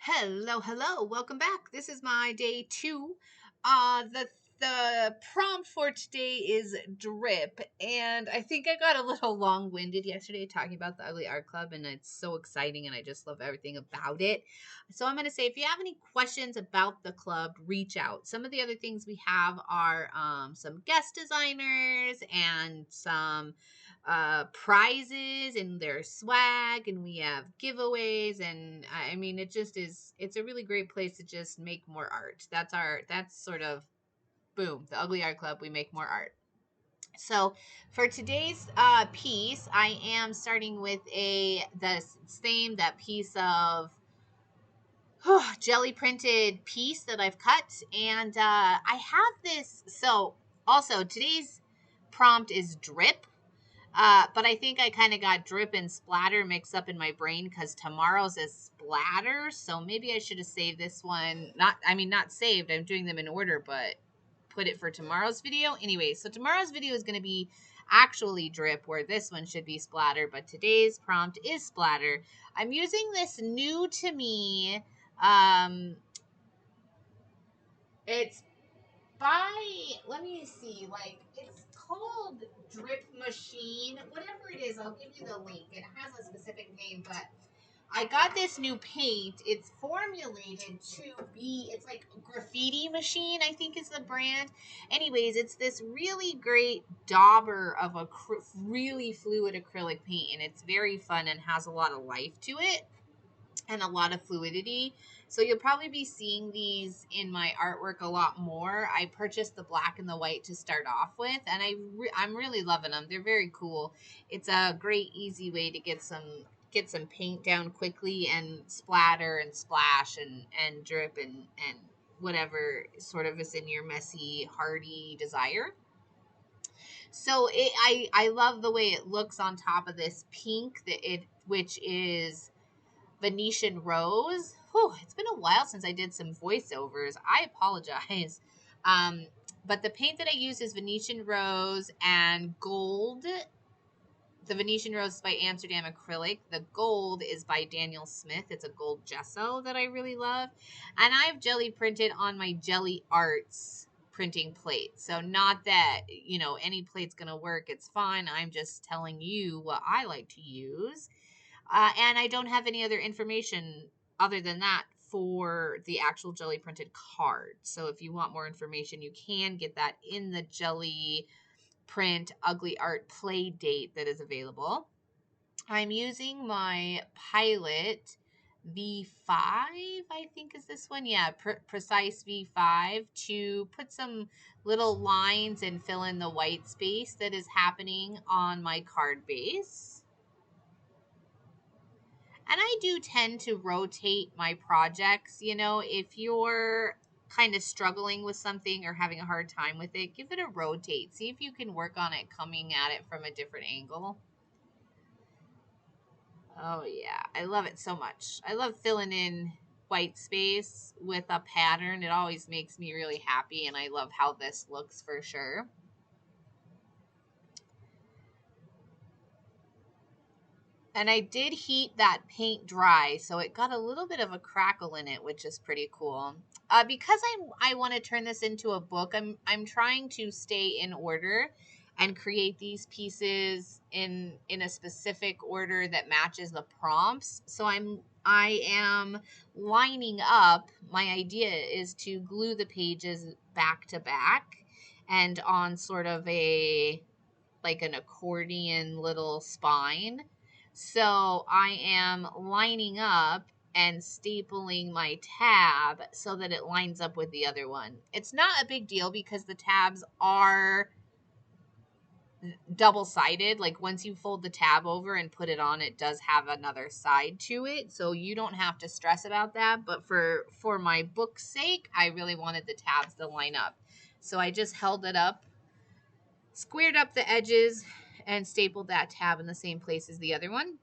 Hello. Welcome back. This is my day 2. The prompt for today is drip, and I think I got a little long-winded yesterday talking about the Ugly Art Club, and it's so exciting, and I just love everything about it. So I'm going to say, if you have any questions about the club, reach out. Some of the other things we have are some guest designers and some prizes and their swag, and we have giveaways, and I mean it's a really great place to just make more art. That's sort of boom, the Ugly Art Club. We make more art. So for today's piece, I am starting with that piece of jelly printed piece that I've cut, and I have this. So also today's prompt is drip. But I think I kind of got drip and splatter mixed up in my brain because tomorrow's is splatter. So maybe I should have saved this one. Not saved. I'm doing them in order, but put it for tomorrow's video. Anyway, so tomorrow's video is going to be actually drip, where this one should be splatter. But today's prompt is splatter. I'm using this new to me. It's let me see, it's called Drip Machine, whatever it is. I'll give you the link. It has a specific name, but I got this new paint. It's formulated to be, it's like Graffiti Machine, I think is the brand. Anyways, it's this really great dauber of a really fluid acrylic paint, and it's very fun and has a lot of life to it and a lot of fluidity. So you'll probably be seeing these in my artwork a lot more. I purchased the black and the white to start off with, and I'm really loving them. They're very cool. It's a great easy way to get some paint down quickly and splatter and splash and drip and whatever sort of is in your messy, hardy desire. So I love the way it looks on top of this pink which is Venetian Rose. Whew, it's been a while since I did some voiceovers. I apologize. But the paint that I use is Venetian Rose and gold. The Venetian Rose is by Amsterdam Acrylic. The gold is by Daniel Smith. It's a gold gesso that I really love. And I've jelly printed on my Gelli Arts printing plate. So not that, any plate's going to work. It's fine. I'm just telling you what I like to use. And I don't have any other information other than that for the actual jelly printed card. So if you want more information, you can get that in the jelly print ugly art play date that is available. I'm using my Pilot V5, I think is this one. Yeah, Precise V5 to put some little lines and fill in the white space that is happening on my card base. And I do tend to rotate my projects. If you're kind of struggling with something or having a hard time with it, give it a rotate. See if you can work on it coming at it from a different angle. Oh, yeah. I love it so much. I love filling in white space with a pattern. It always makes me really happy, and I love how this looks for sure. And I did heat that paint dry, so it got a little bit of a crackle in it, which is pretty cool. Because I want to turn this into a book, I'm trying to stay in order and create these pieces in a specific order that matches the prompts. So I am lining up. My idea is to glue the pages back to back and on sort of like an accordion little spine. So I am lining up and stapling my tab so that it lines up with the other one. It's not a big deal because the tabs are double-sided. Like once you fold the tab over and put it on, it does have another side to it. So you don't have to stress about that. But for my book's sake, I really wanted the tabs to line up. So I just held it up, squared up the edges, and stapled that tab in the same place as the other one.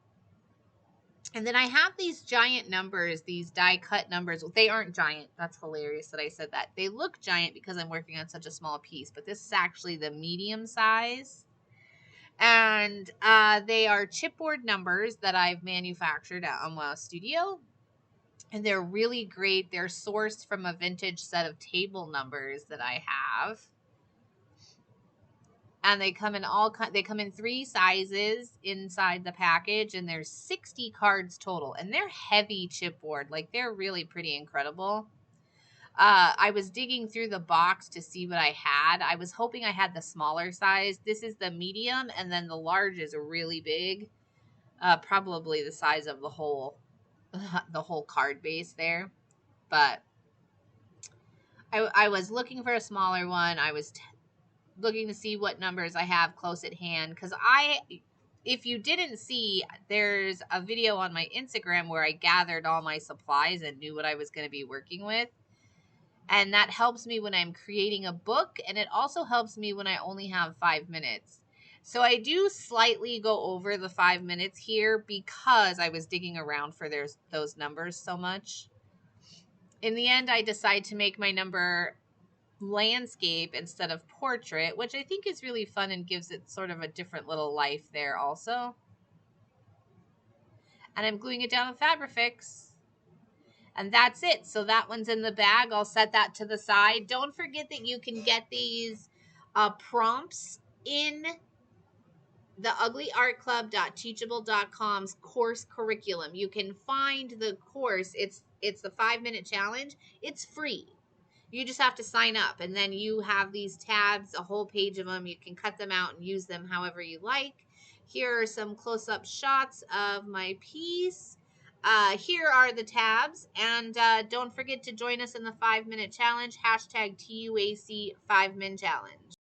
And then I have these giant numbers, these die cut numbers. They aren't giant. That's hilarious that I said that. They look giant because I'm working on such a small piece, but this is actually the medium size. And they are chipboard numbers that I've manufactured at Unwell Studio. And they're really great. They're sourced from a vintage set of table numbers that I have. And they come in they come in 3 sizes inside the package, and there's 60 cards total, and they're heavy chipboard. Like, they're really pretty incredible. I was digging through the box to see what I had. I was hoping I had the smaller size. This is the medium, and then the large is really big. Probably the size of the whole the whole card base there. But I was looking for a smaller one. I was looking to see what numbers I have close at hand, because if you didn't see, there's a video on my Instagram where I gathered all my supplies and knew what I was going to be working with. And that helps me when I'm creating a book, and it also helps me when I only have 5 minutes. So I do slightly go over the 5 minutes here because I was digging around for those numbers so much. In the end, I decide to make my number landscape instead of portrait, which I think is really fun and gives it sort of a different little life there also. And I'm gluing it down with Fabrifix. And that's it. So that one's in the bag. I'll set that to the side. Don't forget that you can get these prompts in the uglyartclub.teachable.com's course curriculum. You can find the course. It's the 5-minute challenge. It's free. You just have to sign up, and then you have these tabs, a whole page of them. You can cut them out and use them however you like. Here are some close-up shots of my piece. Here are the tabs, and don't forget to join us in the 5-minute challenge, #TUAC 5min challenge.